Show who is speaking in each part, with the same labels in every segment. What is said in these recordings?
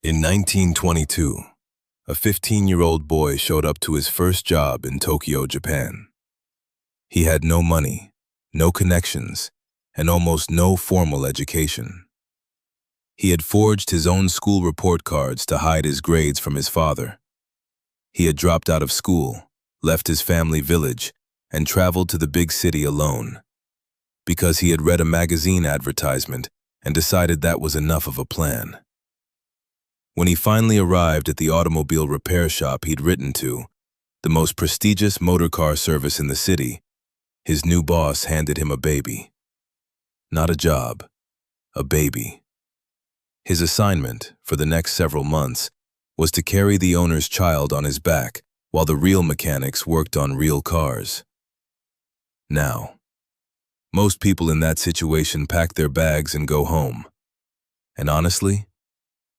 Speaker 1: In 1922, a 15-year-old boy showed up to his first job in Tokyo, Japan. He had no money, no connections, and almost no formal education. He had forged his own school report cards to hide his grades from his father. He had dropped out of school, left his family village, and traveled to the big city alone, because he had read a magazine advertisement and decided that was enough of a plan. When he finally arrived at the automobile repair shop he'd written to, the most prestigious motorcar service in the city, his new boss handed him a baby. Not a job, a baby. His assignment, for the next several months, was to carry the owner's child on his back while the real mechanics worked on real cars. Now, most people in that situation pack their bags and go home. And honestly,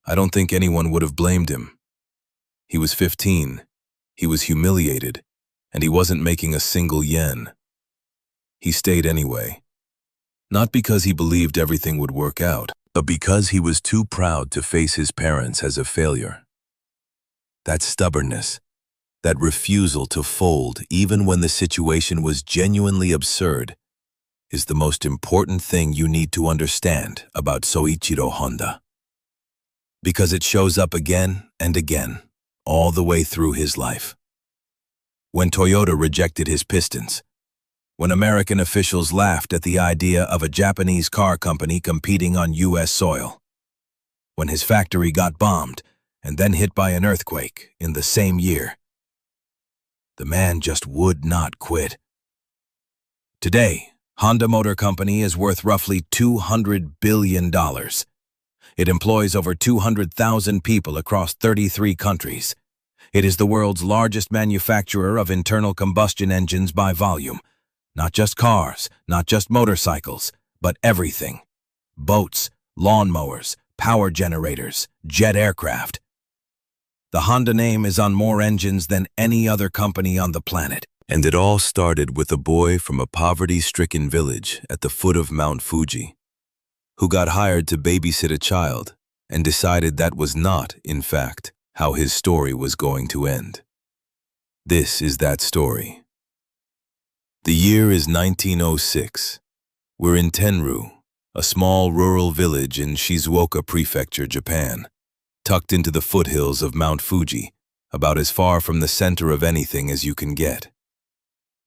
Speaker 1: I don't think anyone would have blamed him. He was 15, he was humiliated, and he wasn't making a single yen. He stayed anyway. Not because he believed everything would work out, but because he was too proud to face his parents as a failure. That stubbornness, that refusal to fold even when the situation was genuinely absurd, is the most important thing you need to understand about Soichiro Honda. Because it shows up again and again, all the way through his life. When Toyota rejected his pistons, when American officials laughed at the idea of a Japanese car company competing on U.S. soil, when his factory got bombed and then hit by an earthquake in the same year, the man just would not quit. Today, Honda Motor Company is worth roughly $200 billion. It employs over 200,000 people across 33 countries. It is the world's largest manufacturer of internal combustion engines by volume. Not just cars, not just motorcycles, but everything. Boats, lawnmowers, power generators, jet aircraft. The Honda name is on more engines than any other company on the planet. And it all started with a boy from a poverty-stricken village at the foot of Mount Fuji, who got hired to babysit a child and decided that was not, in fact, how his story was going to end. This is that story. The year is 1906. We're in Tenru, a small rural village in Shizuoka Prefecture, Japan, tucked into the foothills of Mount Fuji, about as far from the center of anything as you can get.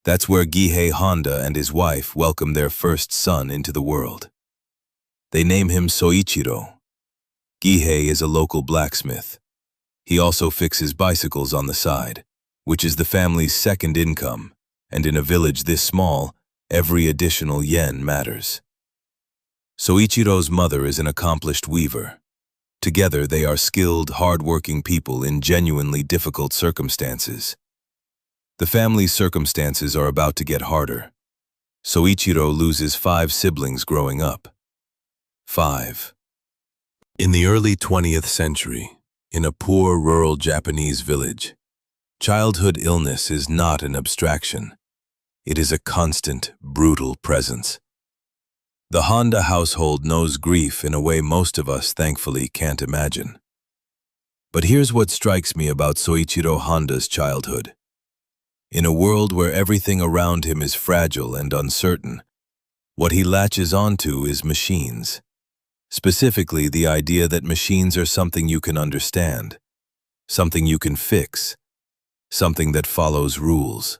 Speaker 1: That's where Gihei Honda and his wife welcomed their first son into the world. They name him Soichiro. Gihei is a local blacksmith. He also fixes bicycles on the side, which is the family's second income, and in a village this small, every additional yen matters. Soichiro's mother is an accomplished weaver. Together they are skilled, hard-working people in genuinely difficult circumstances. The family's circumstances are about to get harder. Soichiro loses 5 siblings growing up. 5. In the early 20th century, in a poor rural Japanese village, childhood illness is not an abstraction. It is a constant, brutal presence. The Honda household knows grief in a way most of us thankfully can't imagine. But here's what strikes me about Soichiro Honda's childhood. In a world where everything around him is fragile and uncertain, what he latches onto is machines. Specifically, the idea that machines are something you can understand, something you can fix, something that follows rules.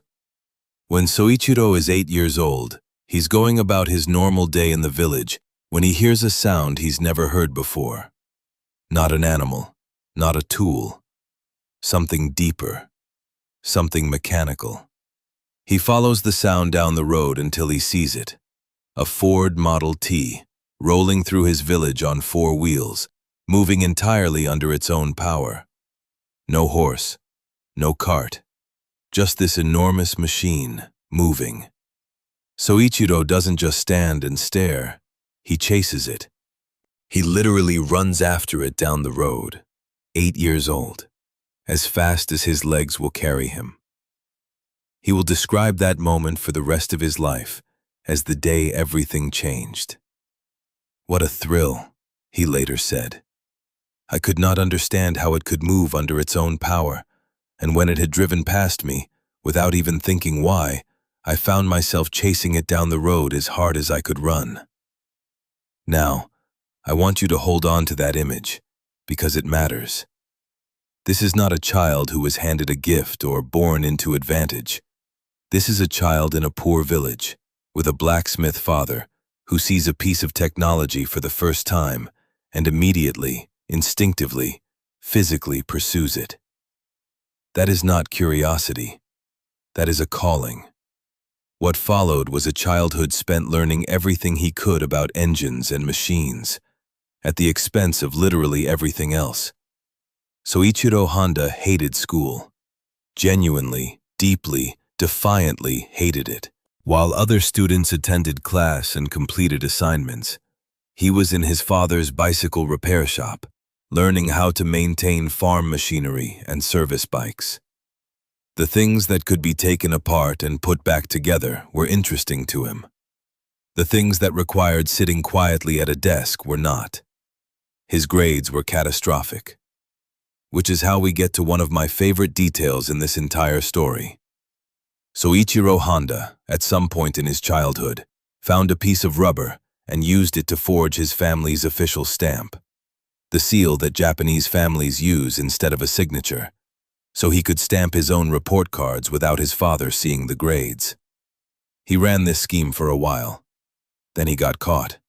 Speaker 1: When Soichiro is 8 years old, he's going about his normal day in the village when he hears a sound he's never heard before. Not an animal, not a tool, something deeper, something mechanical. He follows the sound down the road until he sees it, a Ford Model T, rolling through his village on 4 wheels, moving entirely under its own power. No horse, no cart, just this enormous machine, moving. Soichiro doesn't just stand and stare, he chases it. He literally runs after it down the road, 8 years old, as fast as his legs will carry him. He will describe that moment for the rest of his life as the day everything changed. "What a thrill," he later said. I could not understand how it could move under its own power, and when it had driven past me, without even thinking why, I found myself chasing it down the road as hard as I could run. Now, I want you to hold on to that image, because it matters. This is not a child who was handed a gift or born into advantage. This is a child in a poor village, with a blacksmith father, who sees a piece of technology for the first time and immediately, instinctively, physically pursues it. That is not curiosity. That is a calling. What followed was a childhood spent learning everything he could about engines and machines, at the expense of literally everything else. Soichiro Honda hated school. Genuinely, deeply, defiantly hated it. While other students attended class and completed assignments, he was in his father's bicycle repair shop, learning how to maintain farm machinery and service bikes. The things that could be taken apart and put back together were interesting to him. The things that required sitting quietly at a desk were not. His grades were catastrophic. Which is how we get to one of my favorite details in this entire story. Soichiro Honda, at some point in his childhood, found a piece of rubber and used it to forge his family's official stamp, the seal that Japanese families use instead of a signature, so he could stamp his own report cards without his father seeing the grades. He ran this scheme for a while. Then he got caught.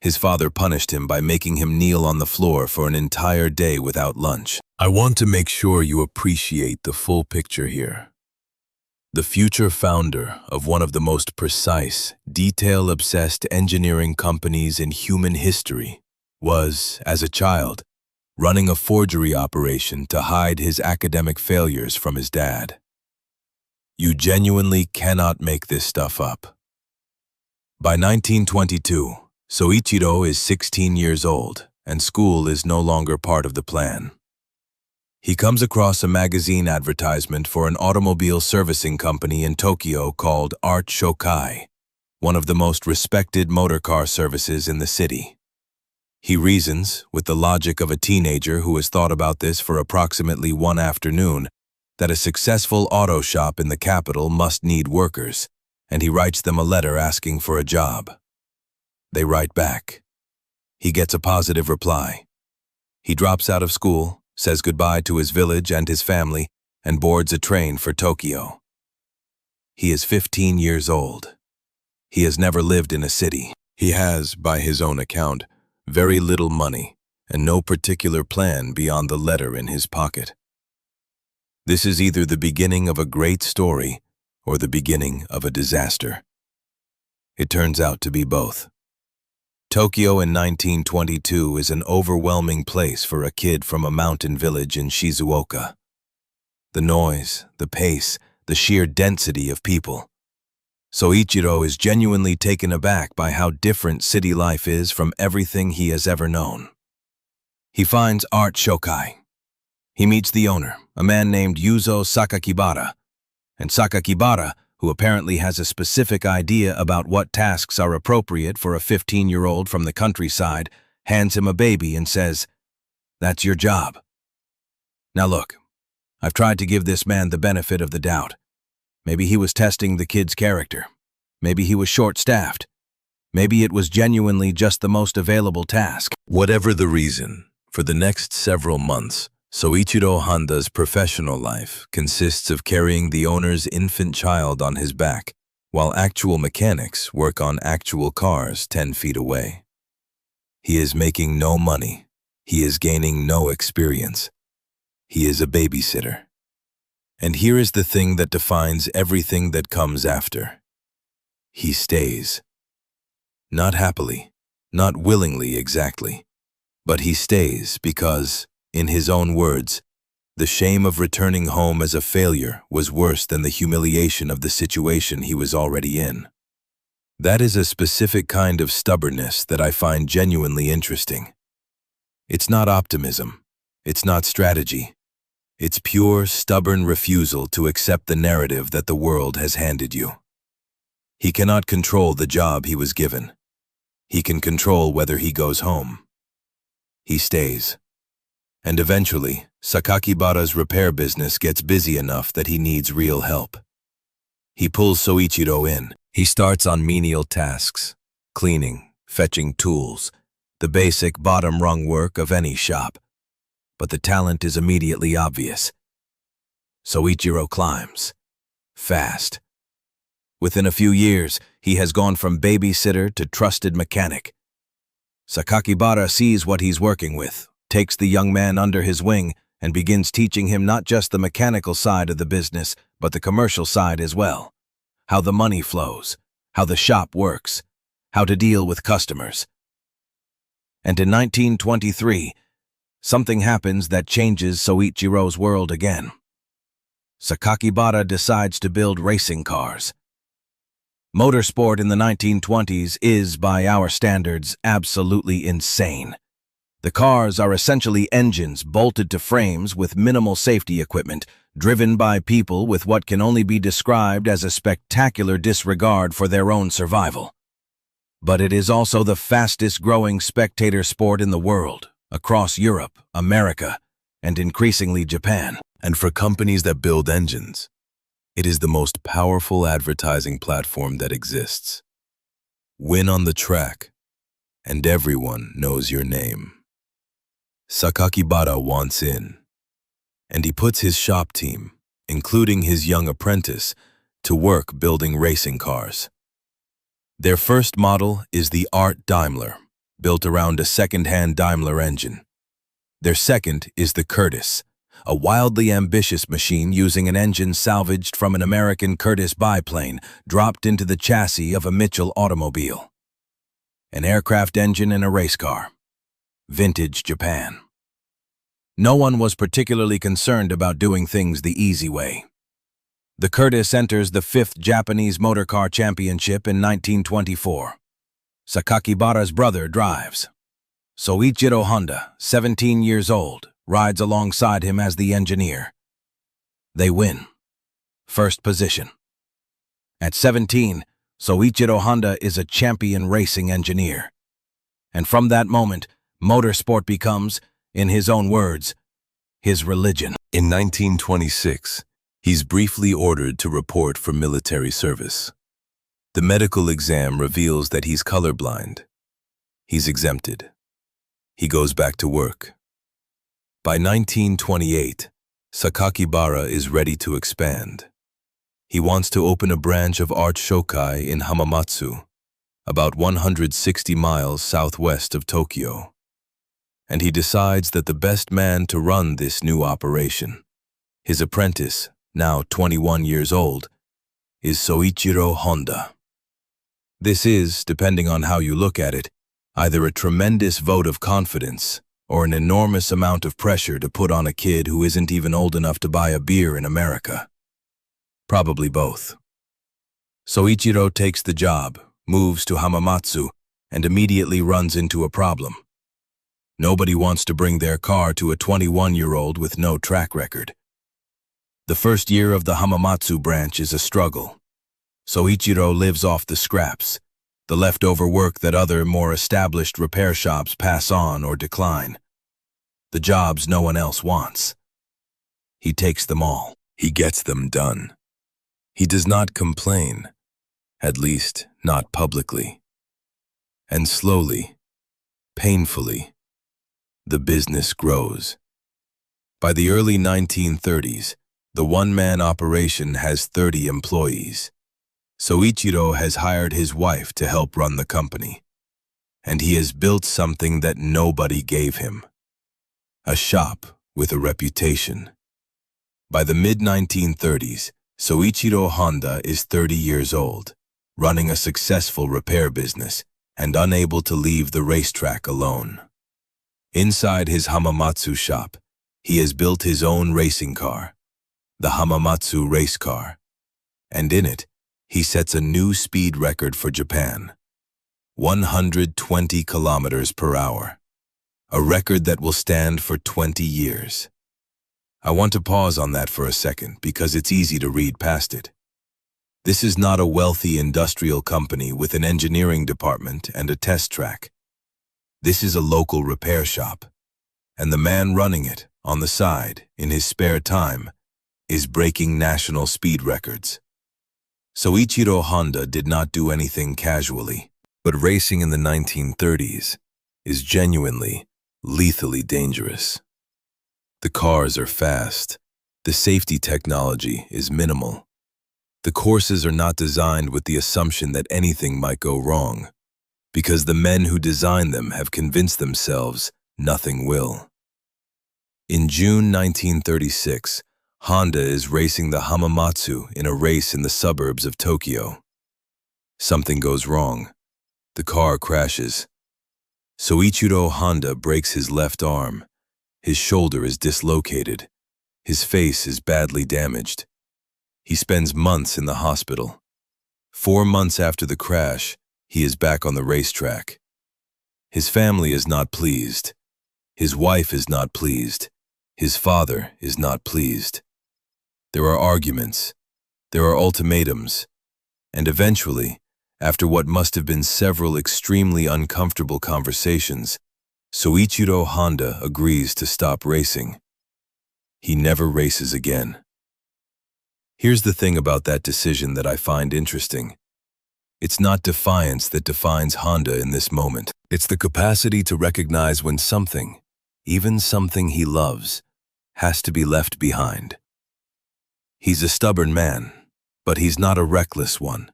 Speaker 1: His father punished him by making him kneel on the floor for an entire day without lunch. I want to make sure you appreciate the full picture here. The future founder of one of the most precise, detail-obsessed engineering companies in human history was, as a child, running a forgery operation to hide his academic failures from his dad. You genuinely cannot make this stuff up. By 1922, Soichiro is 16 years old, and school is no longer part of the plan. He comes across a magazine advertisement for an automobile servicing company in Tokyo called Art Shokai, one of the most respected motor car services in the city. He reasons, with the logic of a teenager who has thought about this for approximately one afternoon, that a successful auto shop in the capital must need workers, and he writes them a letter asking for a job. They write back. He gets a positive reply. He drops out of school, says goodbye to his village and his family, and boards a train for Tokyo. He is 15 years old. He has never lived in a city. He has, by his own account, very little money and no particular plan beyond the letter in his pocket. This is either the beginning of a great story or the beginning of a disaster. It turns out to be both. Tokyo in 1922 is an overwhelming place for a kid from a mountain village in Shizuoka. The noise, the pace, the sheer density of people. Soichiro is genuinely taken aback by how different city life is from everything he has ever known. He finds Art Shokai. He meets the owner, a man named Yuzo Sakakibara. And Sakakibara, who apparently has a specific idea about what tasks are appropriate for a 15-year-old from the countryside, hands him a baby and says, "That's your job." Now look, I've tried to give this man the benefit of the doubt. Maybe he was testing the kid's character. Maybe he was short-staffed. Maybe it was genuinely just the most available task. Whatever the reason, for the next several months, Soichiro Honda's professional life consists of carrying the owner's infant child on his back, while actual mechanics work on actual cars 10 feet away. He is making no money. He is gaining no experience. He is a babysitter. And here is the thing that defines everything that comes after. He stays. Not happily, not willingly exactly, but he stays because, in his own words, the shame of returning home as a failure was worse than the humiliation of the situation he was already in. That is a specific kind of stubbornness that I find genuinely interesting. It's not optimism. It's not strategy. It's pure, stubborn refusal to accept the narrative that the world has handed you. He cannot control the job he was given. He can control whether he goes home. He stays. And eventually, Sakakibara's repair business gets busy enough that he needs real help. He pulls Soichiro in. He starts on menial tasks, cleaning, fetching tools, the basic bottom-rung work of any shop. But the talent is immediately obvious. Soichiro climbs. Fast. Within a few years, he has gone from babysitter to trusted mechanic. Sakakibara sees what he's working with, takes the young man under his wing, and begins teaching him not just the mechanical side of the business, but the commercial side as well. How the money flows, how the shop works, how to deal with customers. And in 1923, something happens that changes Soichiro's world again. Sakakibara decides to build racing cars. Motorsport in the 1920s is, by our standards, absolutely insane. The cars are essentially engines bolted to frames with minimal safety equipment, driven by people with what can only be described as a spectacular disregard for their own survival. But it is also the fastest-growing spectator sport in the world, across Europe, America, and increasingly Japan. And for companies that build engines, it is the most powerful advertising platform that exists. Win on the track, and everyone knows your name. Sakakibara wants in, and he puts his shop team, including his young apprentice, to work building racing cars. Their first model is the Art Daimler, built around a second-hand Daimler engine. Their second is the Curtiss, a wildly ambitious machine using an engine salvaged from an American Curtiss biplane dropped into the chassis of a Mitchell automobile. An aircraft engine and a race car. Vintage Japan. No one was particularly concerned about doing things the easy way. The Curtiss enters the 5th Japanese Motor Car Championship in 1924. Sakakibara's brother drives. Soichiro Honda, 17 years old, rides alongside him as the engineer. They win. First position. At 17, Soichiro Honda is a champion racing engineer. And from that moment, motorsport becomes, in his own words, his religion. In 1926, he's briefly ordered to report for military service. The medical exam reveals that he's colorblind. He's exempted. He goes back to work. By 1928, Sakakibara is ready to expand. He wants to open a branch of Art Shokai in Hamamatsu, about 160 miles southwest of Tokyo. And he decides that the best man to run this new operation, his apprentice, now 21 years old, is Soichiro Honda. This is, depending on how you look at it, either a tremendous vote of confidence or an enormous amount of pressure to put on a kid who isn't even old enough to buy a beer in America. Probably both. Soichiro takes the job, moves to Hamamatsu, and immediately runs into a problem. Nobody wants to bring their car to a 21-year-old with no track record. The first year of the Hamamatsu branch is a struggle. Soichiro lives off the scraps, the leftover work that other, more established repair shops pass on or decline. The jobs no one else wants. He takes them all. He gets them done. He does not complain, at least not publicly. And slowly, painfully, the business grows. By the early 1930s, the one-man operation has 30 employees. Soichiro has hired his wife to help run the company, and he has built something that nobody gave him. A shop with a reputation. By the mid-1930s, Soichiro Honda is 30 years old, running a successful repair business and unable to leave the racetrack alone. Inside his Hamamatsu shop, he has built his own racing car, the Hamamatsu race car, and in it, he sets a new speed record for Japan, 120 kilometers per hour, a record that will stand for 20 years. I want to pause on that for a second because it's easy to read past it. This is not a wealthy industrial company with an engineering department and a test track. This is a local repair shop, And the man running it, on the side, in his spare time, is breaking national speed records. Soichiro Honda did not do anything casually, but racing in the 1930s is genuinely, lethally dangerous. The cars are fast. The safety technology is minimal. The courses are not designed with the assumption that anything might go wrong, because the men who designed them have convinced themselves nothing will. In June 1936, Honda is racing the Hamamatsu in a race in the suburbs of Tokyo. Something goes wrong. The car crashes. Soichiro Honda breaks his left arm. His shoulder is dislocated. His face is badly damaged. He spends months in the hospital. 4 months after the crash, he is back on the racetrack. His family is not pleased. His wife is not pleased. His father is not pleased. There are arguments. There are ultimatums. And eventually, after what must have been several extremely uncomfortable conversations, Soichiro Honda agrees to stop racing. He never races again. Here's the thing about that decision that I find interesting. It's not defiance that defines Honda in this moment. It's the capacity to recognize when something, even something he loves, has to be left behind. He's a stubborn man, but he's not a reckless one.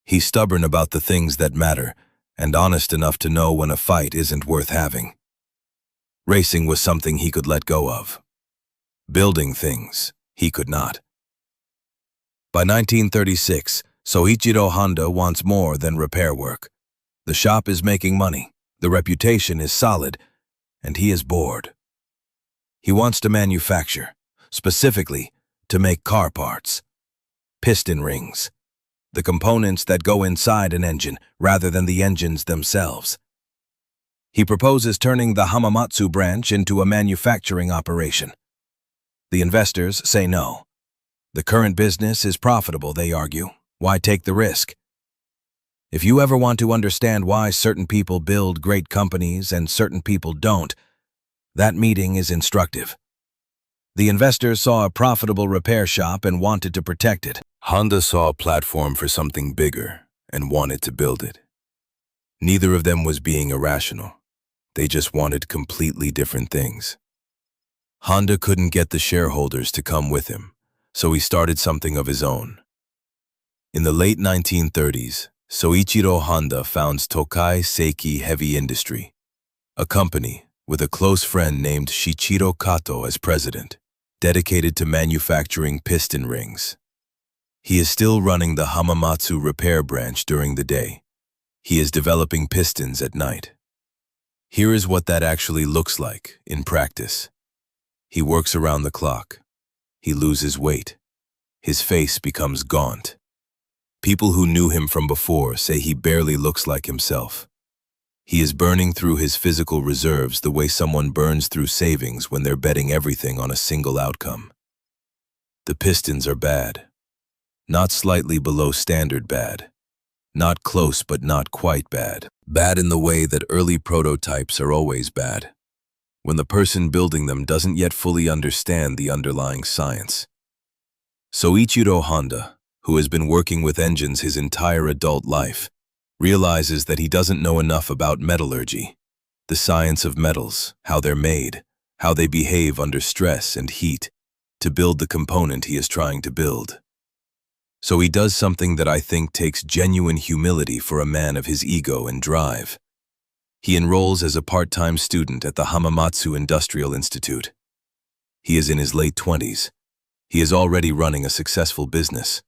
Speaker 1: He's stubborn about the things that matter, and honest enough to know when a fight isn't worth having. Racing was something he could let go of. Building things, he could not. By 1936, Soichiro Honda wants more than repair work. The shop is making money, the reputation is solid, and he is bored. He wants to manufacture, specifically to make car parts. Piston rings, the components that go inside an engine rather than the engines themselves. He proposes turning the Hamamatsu branch into a manufacturing operation. The investors say no. The current business is profitable, they argue. Why take the risk? If you ever want to understand why certain people build great companies and certain people don't, that meeting is instructive. The investors saw a profitable repair shop and wanted to protect it. Honda saw a platform for something bigger and wanted to build it. Neither of them was being irrational. They just wanted completely different things. Honda couldn't get the shareholders to come with him, so he started something of his own. In the late 1930s, Soichiro Honda founds Tokai Seiki Heavy Industry, a company with a close friend named Shichiro Kato as president, dedicated to manufacturing piston rings. He is still running the Hamamatsu repair branch during the day. He is developing pistons at night. Here is what that actually looks like in practice. He works around the clock. He loses weight. His face becomes gaunt. People who knew him from before say he barely looks like himself. He is burning through his physical reserves the way someone burns through savings when they're betting everything on a single outcome. The pistons are bad. Not slightly below standard bad. Not close but not quite bad. Bad in the way that early prototypes are always bad, when the person building them doesn't yet fully understand the underlying science. Soichiro Honda, who has been working with engines his entire adult life, realizes that he doesn't know enough about metallurgy, the science of metals, how they're made, how they behave under stress and heat, to build the component he is trying to build. So he does something that I think takes genuine humility for a man of his ego and drive. He enrolls as a part-time student at the Hamamatsu Industrial Institute. He is in his late 20s. He is already running a successful business.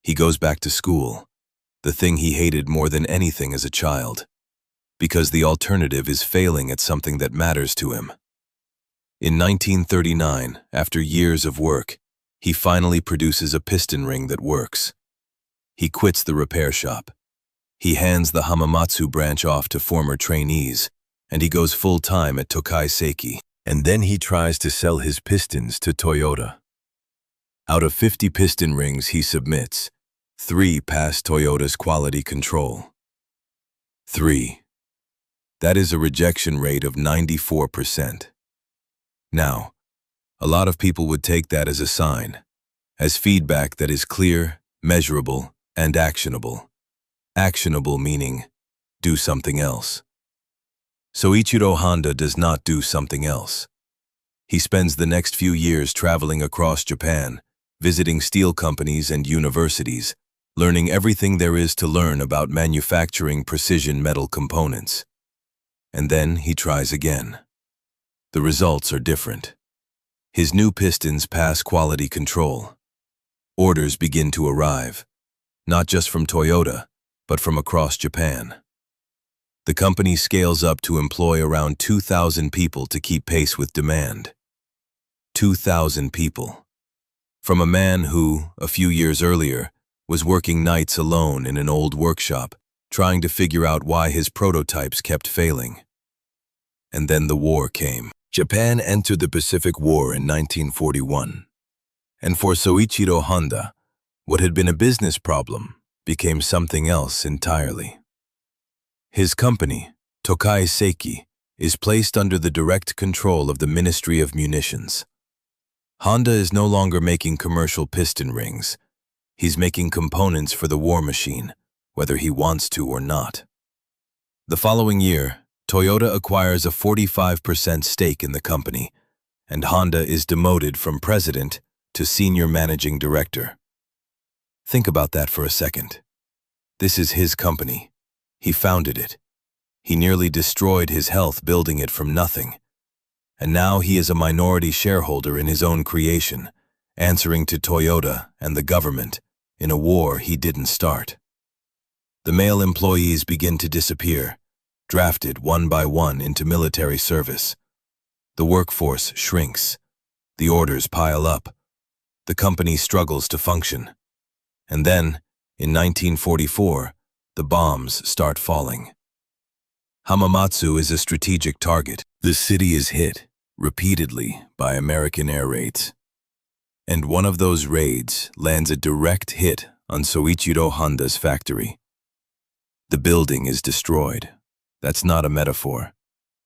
Speaker 1: He goes back to school, the thing he hated more than anything as a child, because the alternative is failing at something that matters to him. In 1939, after years of work, he finally produces a piston ring that works. He quits the repair shop. He hands the Hamamatsu branch off to former trainees, and he goes full-time at Tokai Seiki. And then he tries to sell his pistons to Toyota. Out of 50 piston rings he submits, 3 pass Toyota's quality control. 3. That is a rejection rate of 94%. Now, a lot of people would take that as a sign, as feedback that is clear, measurable, and actionable. Actionable meaning, do something else. Soichiro Honda does not do something else. He spends the next few years traveling across Japan, visiting steel companies and universities, learning everything there is to learn about manufacturing precision metal components. And then he tries again. The results are different. His new pistons pass quality control. Orders begin to arrive, not just from Toyota, but from across Japan. The company scales up to employ around 2,000 people to keep pace with demand. 2,000 people. From a man who, a few years earlier, was working nights alone in an old workshop, trying to figure out why his prototypes kept failing. And then the war came. Japan entered the Pacific War in 1941. And for Soichiro Honda, what had been a business problem became something else entirely. His company, Tokai Seiki, is placed under the direct control of the Ministry of Munitions. Honda is no longer making commercial piston rings. He's making components for the war machine, whether he wants to or not. The following year, Toyota acquires a 45% stake in the company, and Honda is demoted from president to senior managing director. Think about that for a second. This is his company. He founded it. He nearly destroyed his health building it from nothing. And now he is a minority shareholder in his own creation, answering to Toyota and the government in a war he didn't start. The male employees begin to disappear, drafted one by one into military service. The workforce shrinks. The orders pile up. The company struggles to function. And then, in 1944, the bombs start falling. Hamamatsu is a strategic target. The city is hit, repeatedly, by American air raids. And one of those raids lands a direct hit on Soichiro Honda's factory. The building is destroyed. That's not a metaphor.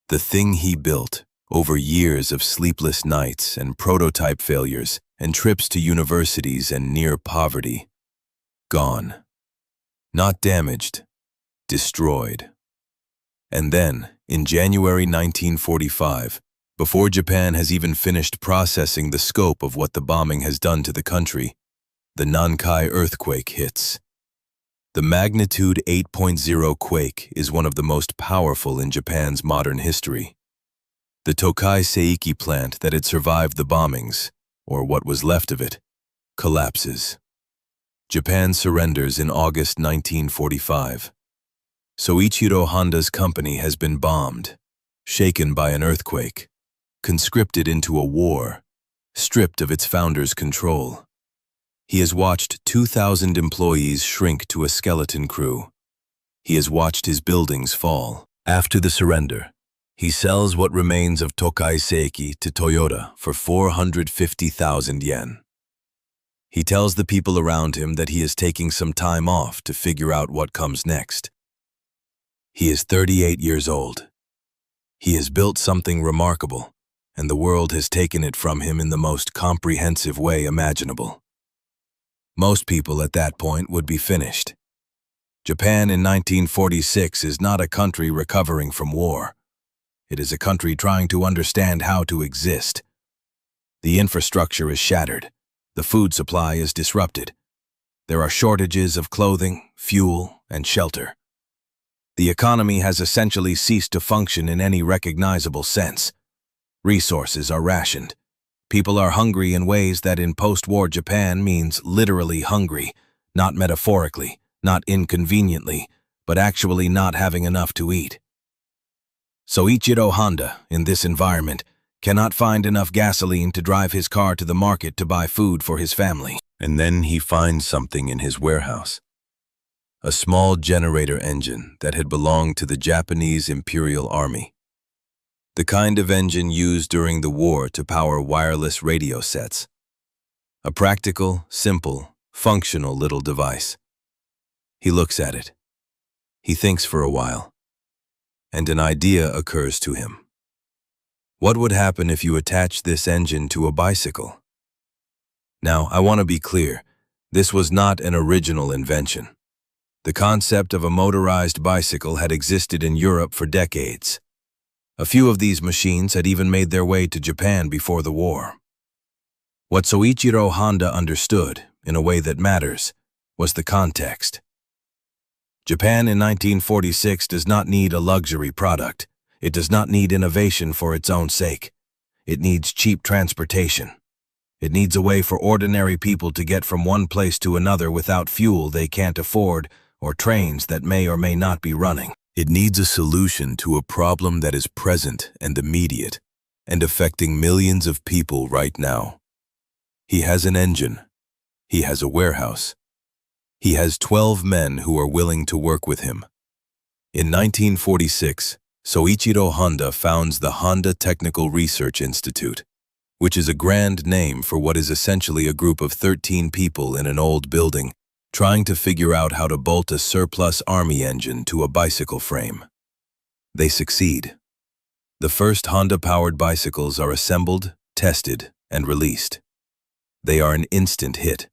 Speaker 1: The thing he built, over years of sleepless nights and prototype failures and trips to universities and near poverty, gone. Not damaged, destroyed. And then, in January 1945, before Japan has even finished processing the scope of what the bombing has done to the country, the Nankai earthquake hits. The magnitude 8.0 quake is one of the most powerful in Japan's modern history. The Tokai Seiki plant that had survived the bombings, or what was left of it, collapses. Japan surrenders in August 1945. Soichiro Honda's company has been bombed, shaken by an earthquake, conscripted into a war, stripped of its founder's control. He has watched 2,000 employees shrink to a skeleton crew. He has watched his buildings fall. After the surrender, he sells what remains of Tokai Seiki to Toyota for 450,000 yen. He tells the people around him that he is taking some time off to figure out what comes next. He is 38 years old. He has built something remarkable, and the world has taken it from him in the most comprehensive way imaginable. Most people at that point would be finished. Japan in 1946 is not a country recovering from war. It is a country trying to understand how to exist. The infrastructure is shattered. The food supply is disrupted. There are shortages of clothing, fuel, and shelter. The economy has essentially ceased to function in any recognizable sense. Resources are rationed. People are hungry in ways that in post-war Japan means literally hungry, not metaphorically, not inconveniently, but actually not having enough to eat. Soichiro Honda, in this environment, cannot find enough gasoline to drive his car to the market to buy food for his family. And then he finds something in his warehouse. A small generator engine that had belonged to the Japanese Imperial Army. The kind of engine used during the war to power wireless radio sets. A practical, simple, functional little device. He looks at it. He thinks for a while. And an idea occurs to him. What would happen if you attached this engine to a bicycle? Now, I want to be clear, this was not an original invention. The concept of a motorized bicycle had existed in Europe for decades. A few of these machines had even made their way to Japan before the war. What Soichiro Honda understood, in a way that matters, was the context. Japan in 1946 does not need a luxury product. It does not need innovation for its own sake. It needs cheap transportation. It needs a way for ordinary people to get from one place to another without fuel they can't afford or trains that may or may not be running. It needs a solution to a problem that is present and immediate and affecting millions of people right now. He has an engine. He has a warehouse. He has 12 men who are willing to work with him. In 1946, Soichiro Honda founds the Honda Technical Research Institute, which is a grand name for what is essentially a group of 13 people in an old building trying to figure out how to bolt a surplus army engine to a bicycle frame. They succeed. The first Honda-powered bicycles are assembled, tested, and released. They are an instant hit.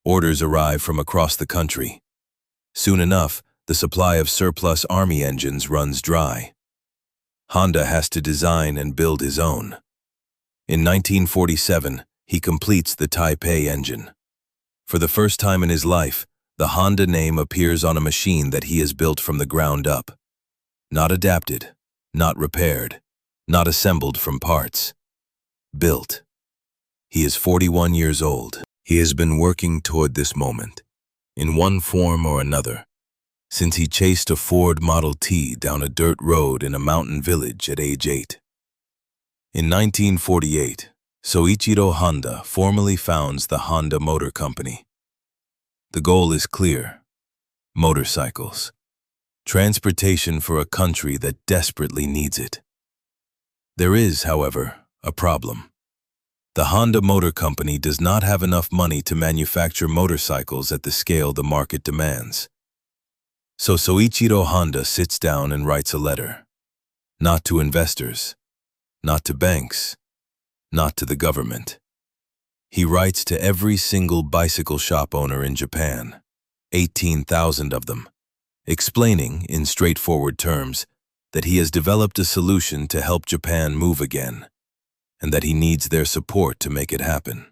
Speaker 1: Orders arrive from across the country. Soon enough, the supply of surplus army engines runs dry. Honda has to design and build his own. In 1947, he completes the Taipei engine. For the first time in his life, the Honda name appears on a machine that he has built from the ground up. Not adapted, not repaired, not assembled from parts. Built. He is 41 years old. He has been working toward this moment, in one form or another, since he chased a Ford Model T down a dirt road in a mountain village at age 8. In 1948, Soichiro Honda formally founds the Honda Motor Company. The goal is clear: motorcycles. Transportation for a country that desperately needs it. There is, however, a problem. The Honda Motor Company does not have enough money to manufacture motorcycles at the scale the market demands. So Soichiro Honda sits down and writes a letter. Not to investors, not to banks, not to the government. He writes to every single bicycle shop owner in Japan, 18,000 of them, explaining, in straightforward terms, that he has developed a solution to help Japan move again, and that he needs their support to make it happen.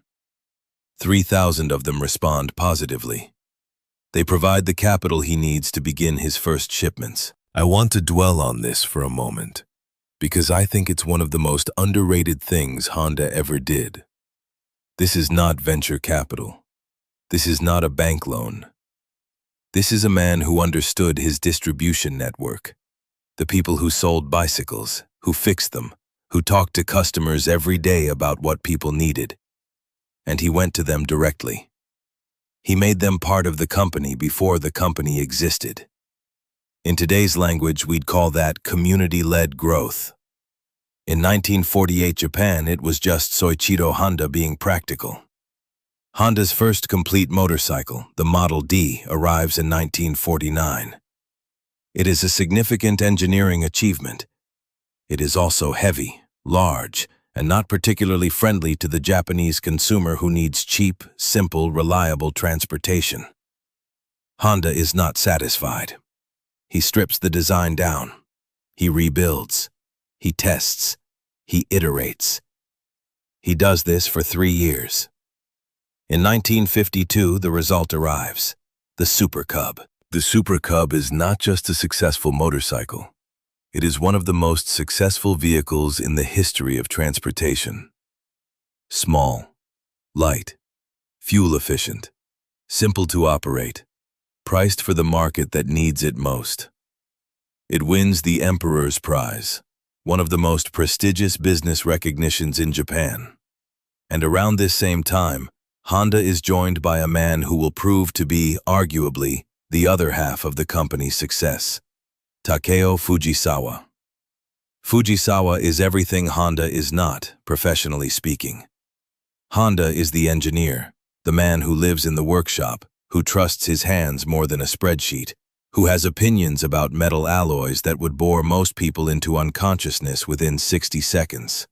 Speaker 1: 3,000 of them respond positively. They provide the capital he needs to begin his first shipments. I want to dwell on this for a moment, because I think it's one of the most underrated things Honda ever did. This is not venture capital. This is not a bank loan. This is a man who understood his distribution network, the people who sold bicycles, who fixed them, who talked to customers every day about what people needed. And he went to them directly. He made them part of the company before the company existed. In today's language, we'd call that community-led growth. In 1948 Japan, it was just Soichiro Honda being practical. Honda's first complete motorcycle, the Model D, arrives in 1949. It is a significant engineering achievement. It is also heavy, large, and not particularly friendly to the Japanese consumer who needs cheap, simple, reliable transportation. Honda is not satisfied. He strips the design down. He rebuilds. He tests. He iterates. He does this for 3 years. In 1952, the result arrives: the Super Cub. The Super Cub is not just a successful motorcycle. It is one of the most successful vehicles in the history of transportation. Small, light, fuel efficient, simple to operate, priced for the market that needs it most. It wins the Emperor's Prize, one of the most prestigious business recognitions in Japan. And around this same time, Honda is joined by a man who will prove to be, arguably, the other half of the company's success: Takeo Fujisawa. Fujisawa is everything Honda is not, professionally speaking. Honda is the engineer, the man who lives in the workshop, who trusts his hands more than a spreadsheet, who has opinions about metal alloys that would bore most people into unconsciousness within 60 seconds.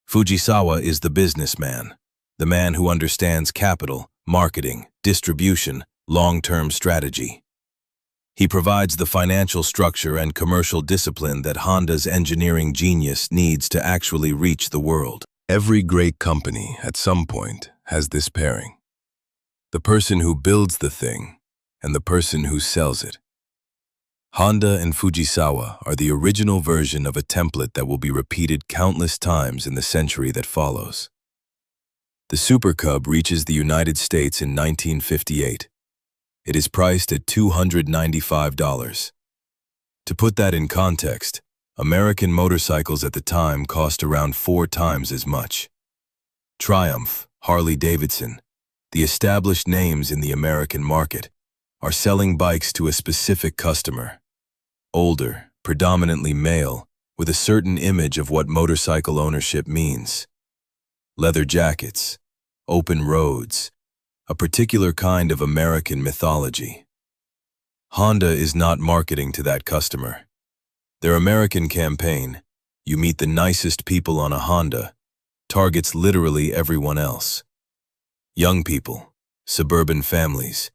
Speaker 1: Fujisawa is the businessman, the man who understands capital, marketing, distribution, long-term strategy. He provides the financial structure and commercial discipline that Honda's engineering genius needs to actually reach the world. Every great company, at some point, has this pairing. The person who builds the thing and the person who sells it. Honda and Fujisawa are the original version of a template that will be repeated countless times in the century that follows. The Super Cub reaches the United States in 1958. It is priced at $295. To put that in context, American motorcycles at the time cost around 4 times as much. Triumph, Harley-Davidson, the established names in the American market, are selling bikes to a specific customer. Older, predominantly male, with a certain image of what motorcycle ownership means. Leather jackets, open roads, a particular kind of American mythology. Honda is not marketing to that customer. Their American campaign, "You meet the nicest people on a Honda," targets literally everyone else. Young people, suburban families,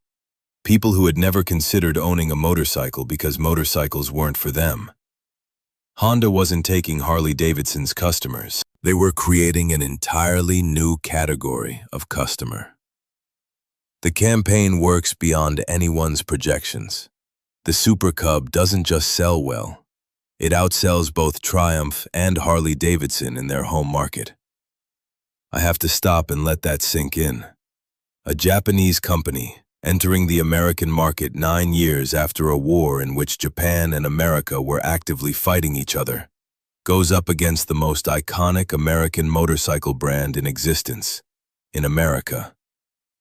Speaker 1: people who had never considered owning a motorcycle because motorcycles weren't for them. Honda wasn't taking Harley-Davidson's customers. They were creating an entirely new category of customer. The campaign works beyond anyone's projections. The Super Cub doesn't just sell well. It outsells both Triumph and Harley-Davidson in their home market. I have to stop and let that sink in. A Japanese company, entering the American market 9 years after a war in which Japan and America were actively fighting each other, goes up against the most iconic American motorcycle brand in existence, in America,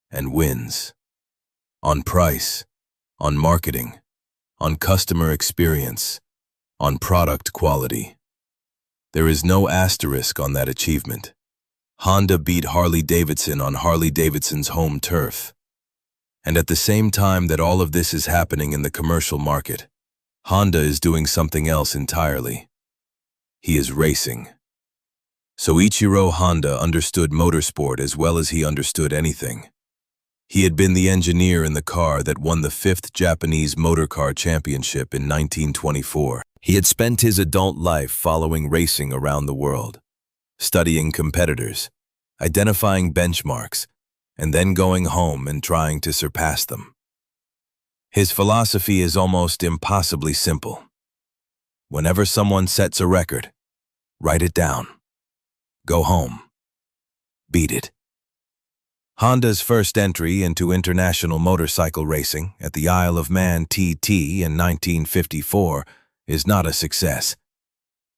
Speaker 1: and wins. On price, on marketing, on customer experience, on product quality. There is no asterisk on that achievement. Honda beat Harley-Davidson on Harley-Davidson's home turf. And at the same time that all of this is happening in the commercial market, Honda is doing something else entirely. He is racing. Soichiro Honda understood motorsport as well as he understood anything. He had been the engineer in the car that won the 5th Japanese Motor Car Championship in 1924. He had spent his adult life following racing around the world, studying competitors, identifying benchmarks, and then going home and trying to surpass them. His philosophy is almost impossibly simple. Whenever someone sets a record, write it down. Go home. Beat it. Honda's first entry into international motorcycle racing at the Isle of Man TT in 1954 is not a success.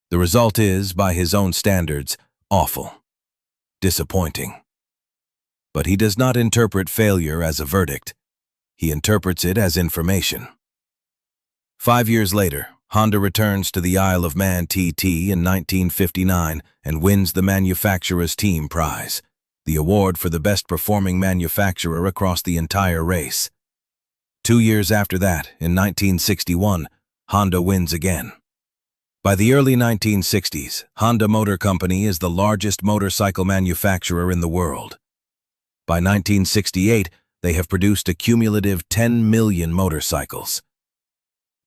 Speaker 1: The result is, by his own standards, awful, disappointing. But he does not interpret failure as a verdict. He interprets it as information. 5 years later, Honda returns to the Isle of Man TT in 1959 and wins the Manufacturer's Team Prize, the award for the best performing manufacturer across the entire race. 2 years after that, in 1961, Honda wins again. By the early 1960s, Honda Motor Company is the largest motorcycle manufacturer in the world. By 1968, they have produced a cumulative 10 million motorcycles.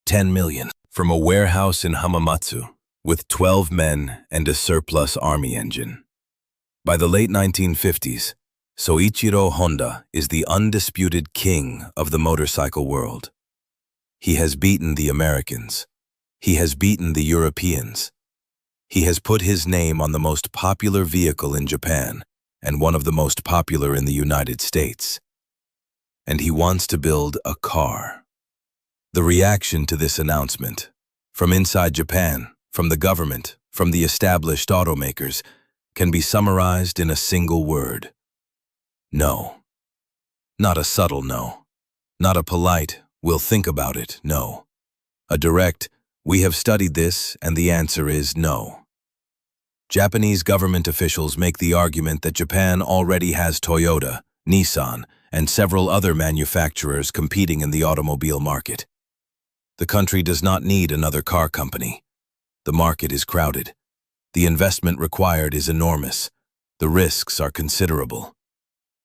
Speaker 1: 10 million. From a warehouse in Hamamatsu, with 12 men and a surplus army engine. By the late 1950s, Soichiro Honda is the undisputed king of the motorcycle world. He has beaten the Americans. He has beaten the Europeans. He has put his name on the most popular vehicle in Japan and one of the most popular in the United States. And he wants to build a car. The reaction to this announcement, from inside Japan, from the government, from the established automakers, can be summarized in a single word. No. Not a subtle no. Not a polite, we'll think about it, no. A direct, we have studied this, and the answer is no. Japanese government officials make the argument that Japan already has Toyota, Nissan, and several other manufacturers competing in the automobile market. The country does not need another car company. The market is crowded. The investment required is enormous. The risks are considerable.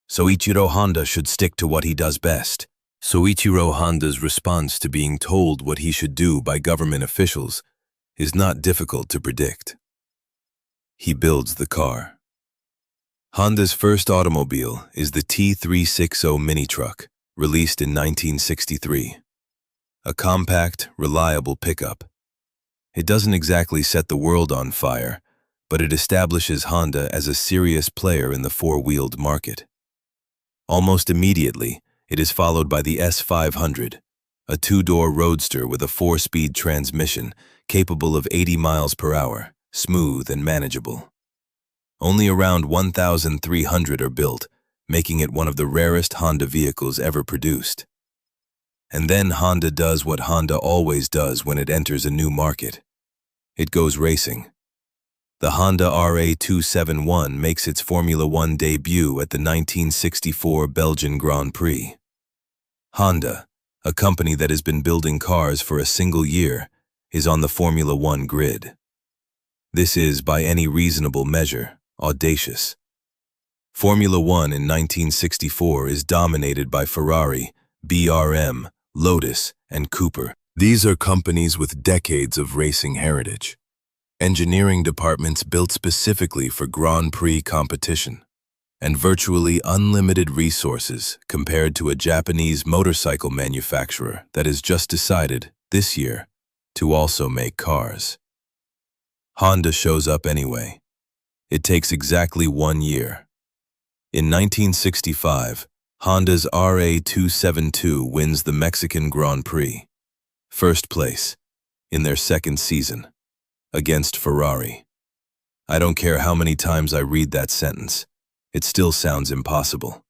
Speaker 1: Soichiro Honda should stick to what he does best. Soichiro Honda's response to being told what he should do by government officials is not difficult to predict. He builds the car. Honda's first automobile is the T360 mini truck, released in 1963. A compact, reliable pickup. It doesn't exactly set the world on fire, but it establishes Honda as a serious player in the four-wheeled market. Almost immediately, it is followed by the S500, a two-door roadster with a four-speed transmission capable of 80 miles per hour, smooth and manageable. Only around 1,300 are built, making it one of the rarest Honda vehicles ever produced. And then Honda does what Honda always does when it enters a new market. It goes racing. The Honda RA271 makes its Formula One debut at the 1964 Belgian Grand Prix. Honda, a company that has been building cars for a single year, is on the Formula One grid. This is, by any reasonable measure, audacious. Formula One in 1964 is dominated by Ferrari, BRM, Lotus, and Cooper. These are companies with decades of racing heritage. Engineering departments built specifically for Grand Prix competition, and virtually unlimited resources compared to a Japanese motorcycle manufacturer that has just decided, this year, to also make cars. Honda shows up anyway. It takes exactly 1 year. In 1965, Honda's RA272 wins the Mexican Grand Prix, first place, in their second season, against Ferrari. I don't care how many times I read that sentence, it still sounds impossible.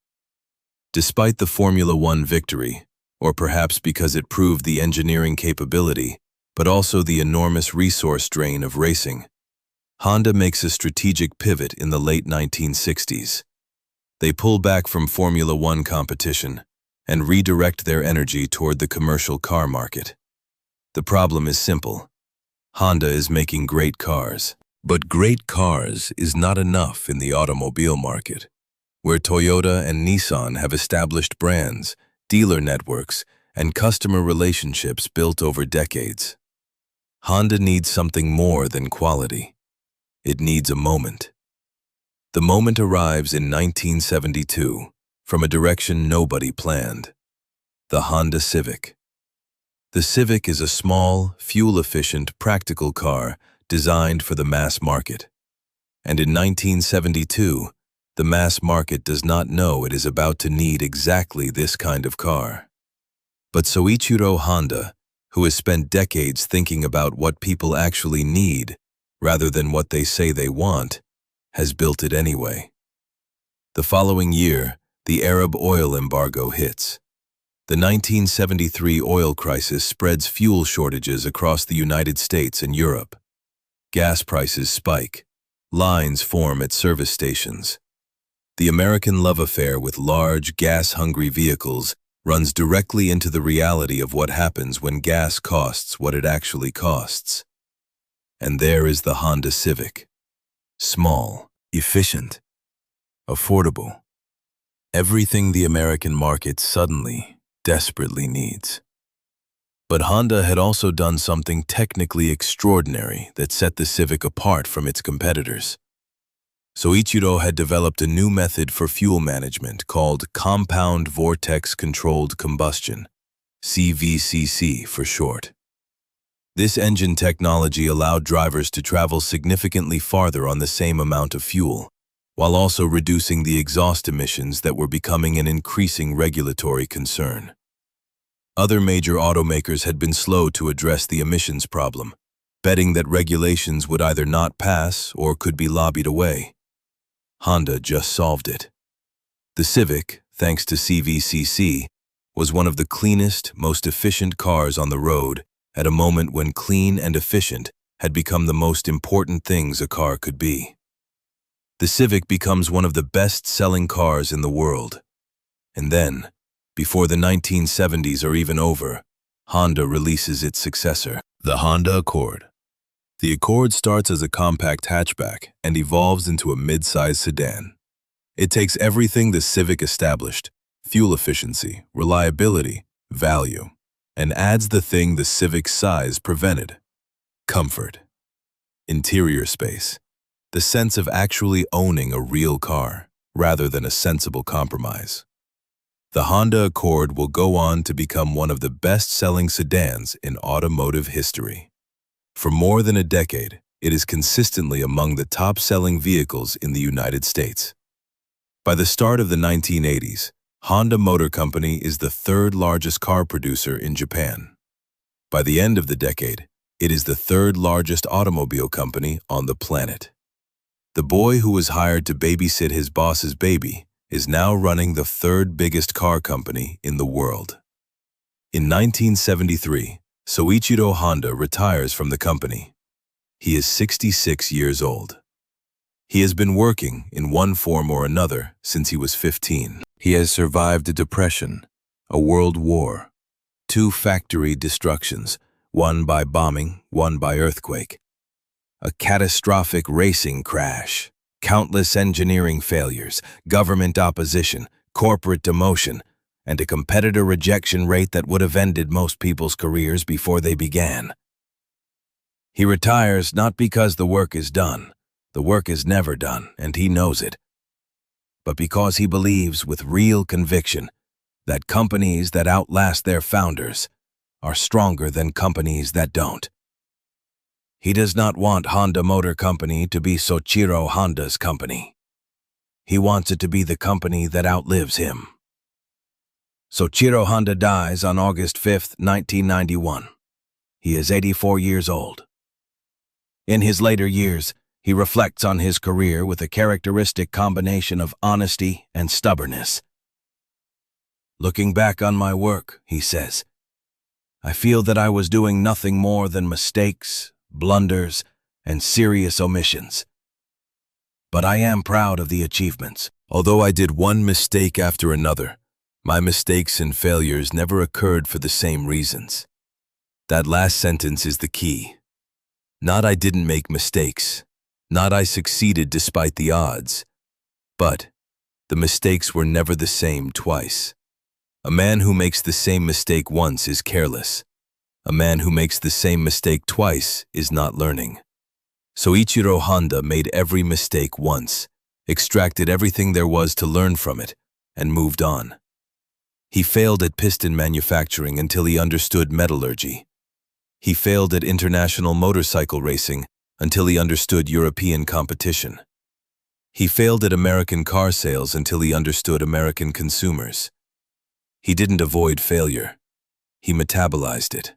Speaker 1: Despite the Formula One victory, or perhaps because it proved the engineering capability, but also the enormous resource drain of racing, Honda makes a strategic pivot in the late 1960s. They pull back from Formula One competition and redirect their energy toward the commercial car market. The problem is simple. Honda is making great cars. But great cars is not enough in the automobile market, where Toyota and Nissan have established brands, dealer networks, and customer relationships built over decades. Honda needs something more than quality. It needs a moment. The moment arrives in 1972, from a direction nobody planned. The Honda Civic. The Civic is a small, fuel-efficient, practical car designed for the mass market. And in 1972, the mass market does not know it is about to need exactly this kind of car. But Soichiro Honda, who has spent decades thinking about what people actually need, rather than what they say they want, has built it anyway. The following year, the Arab oil embargo hits. The 1973 oil crisis spreads fuel shortages across the United States and Europe. Gas prices spike. Lines form at service stations. The American love affair with large, gas-hungry vehicles runs directly into the reality of what happens when gas costs what it actually costs. And there is the Honda Civic. Small, efficient, affordable. Everything the American market suddenly, desperately needs. But Honda had also done something technically extraordinary that set the Civic apart from its competitors. Soichiro had developed a new method for fuel management called Compound Vortex Controlled Combustion, CVCC for short. This engine technology allowed drivers to travel significantly farther on the same amount of fuel, while also reducing the exhaust emissions that were becoming an increasing regulatory concern. Other major automakers had been slow to address the emissions problem, betting that regulations would either not pass or could be lobbied away. Honda just solved it. The Civic, thanks to CVCC, was one of the cleanest, most efficient cars on the road at a moment when clean and efficient had become the most important things a car could be. The Civic becomes one of the best-selling cars in the world. And then, before the 1970s are even over, Honda releases its successor, the Honda Accord. The Accord starts as a compact hatchback and evolves into a mid-size sedan. It takes everything the Civic established: fuel efficiency, reliability, value, and adds the thing the Civic's size prevented: comfort. Interior space, the sense of actually owning a real car, rather than a sensible compromise. The Honda Accord will go on to become one of the best-selling sedans in automotive history. For more than a decade, it is consistently among the top-selling vehicles in the United States. By the start of the 1980s, Honda Motor Company is the third-largest car producer in Japan. By the end of the decade, it is the third-largest automobile company on the planet. The boy who was hired to babysit his boss's baby is now running the third-biggest car company in the world. In 1973, Soichiro Honda retires from the company. He is 66 years old. He has been working in one form or another since he was 15. He has survived a depression, a world war, 2 factory destructions, one by bombing, one by earthquake, a catastrophic racing crash, countless engineering failures, government opposition, corporate demotion, and a competitor rejection rate that would have ended most people's careers before they began. He retires not because the work is done. The work is never done, and he knows it. But because he believes with real conviction that companies that outlast their founders are stronger than companies that don't. He does not want Honda Motor Company to be Soichiro Honda's company. He wants it to be the company that outlives him. Soichiro Honda dies on August 5, 1991. He is 84 years old. In his later years, he reflects on his career with a characteristic combination of honesty and stubbornness. Looking back on my work, he says, I feel that I was doing nothing more than mistakes, blunders, and serious omissions. But I am proud of the achievements. Although I did one mistake after another, my mistakes and failures never occurred for the same reasons. That last sentence is the key. Not I didn't make mistakes, not I succeeded despite the odds, but the mistakes were never the same twice. A man who makes the same mistake once is careless. A man who makes the same mistake twice is not learning. Soichiro Honda made every mistake once, extracted everything there was to learn from it, and moved on. He failed at piston manufacturing until he understood metallurgy. He failed at international motorcycle racing until he understood European competition. He failed at American car sales until he understood American consumers. He didn't avoid failure. He metabolized it.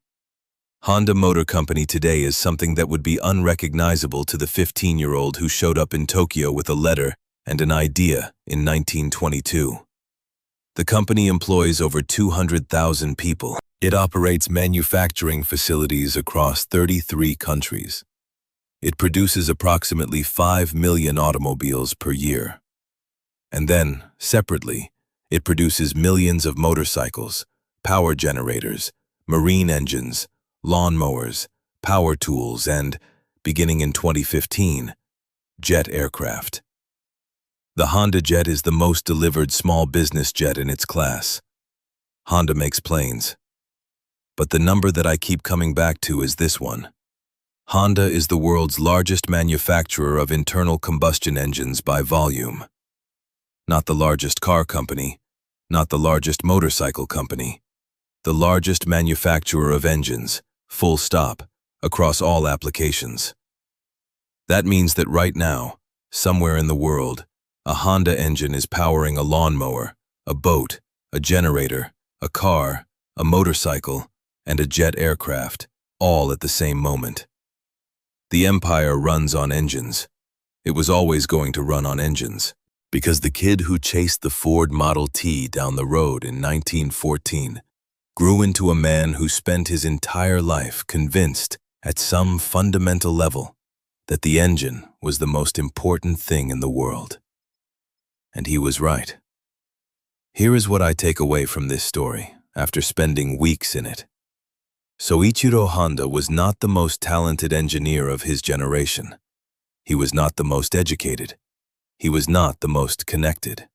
Speaker 1: Honda Motor Company today is something that would be unrecognizable to the 15-year-old who showed up in Tokyo with a letter and an idea in 1922. The company employs over 200,000 people. It operates manufacturing facilities across 33 countries. It produces approximately 5 million automobiles per year. And then, separately, it produces millions of motorcycles, power generators, marine engines, lawnmowers, power tools, and, beginning in 2015, jet aircraft. The Honda Jet is the most delivered small business jet in its class. Honda makes planes. But the number that I keep coming back to is this one. Honda is the world's largest manufacturer of internal combustion engines by volume. Not the largest car company, not the largest motorcycle company. The largest manufacturer of engines, full stop, across all applications. That means that right now, somewhere in the world, a Honda engine is powering a lawnmower, a boat, a generator, a car, a motorcycle, and a jet aircraft, all at the same moment. The empire runs on engines. It was always going to run on engines, because the kid who chased the Ford Model T down the road in 1914 grew into a man who spent his entire life convinced, at some fundamental level, that the engine was the most important thing in the world. And he was right. Here is what I take away from this story after spending weeks in it. Soichiro Honda was not the most talented engineer of his generation. He was not the most educated. He was not the most connected.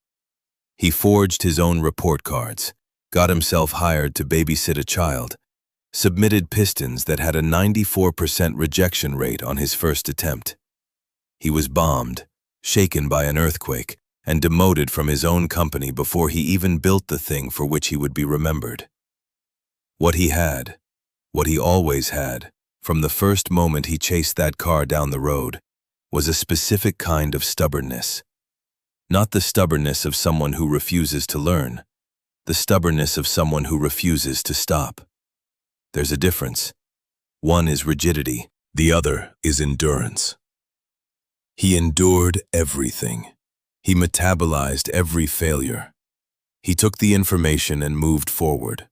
Speaker 1: He forged his own report cards, got himself hired to babysit a child, submitted pistons that had a 94% rejection rate on his first attempt. He was bombed, shaken by an earthquake, and demoted from his own company before he even built the thing for which he would be remembered. What he had, what he always had, from the first moment he chased that car down the road, was a specific kind of stubbornness. Not the stubbornness of someone who refuses to learn, the stubbornness of someone who refuses to stop. There's a difference. One is rigidity, the other is endurance. He endured everything. He metabolized every failure. He took the information and moved forward.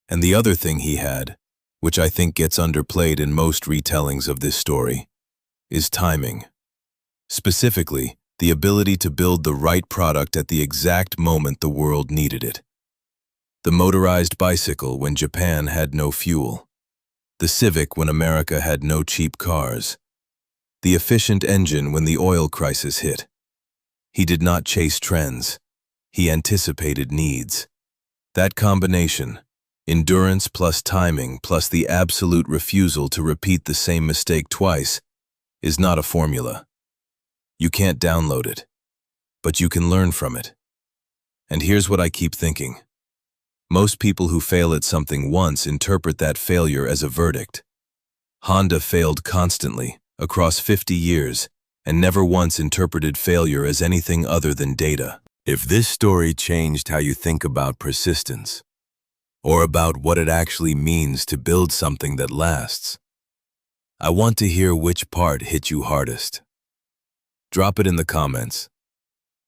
Speaker 1: And the other thing he had, which I think gets underplayed in most retellings of this story, is timing. Specifically, the ability to build the right product at the exact moment the world needed it. The motorized bicycle when Japan had no fuel. The Civic when America had no cheap cars. The efficient engine when the oil crisis hit. He did not chase trends. He anticipated needs. That combination, endurance plus timing plus the absolute refusal to repeat the same mistake twice, is not a formula. You can't download it, but you can learn from it. And here's what I keep thinking. Most people who fail at something once interpret that failure as a verdict. Honda failed constantly, across 50 years, and never once interpreted failure as anything other than data. If this story changed how you think about persistence, or about what it actually means to build something that lasts, I want to hear which part hit you hardest. Drop it in the comments.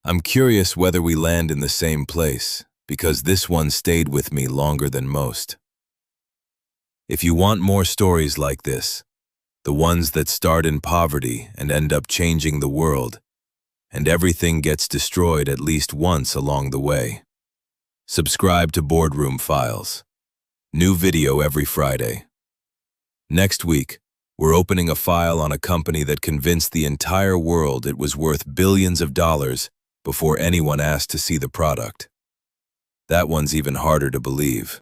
Speaker 1: I'm curious whether we land in the same place, because this one stayed with me longer than most. If you want more stories like this, the ones that start in poverty and end up changing the world, and everything gets destroyed at least once along the way, subscribe to Boardroom Files. New video every Friday. Next week, we're opening a file on a company that convinced the entire world it was worth billions of dollars before anyone asked to see the product. That one's even harder to believe.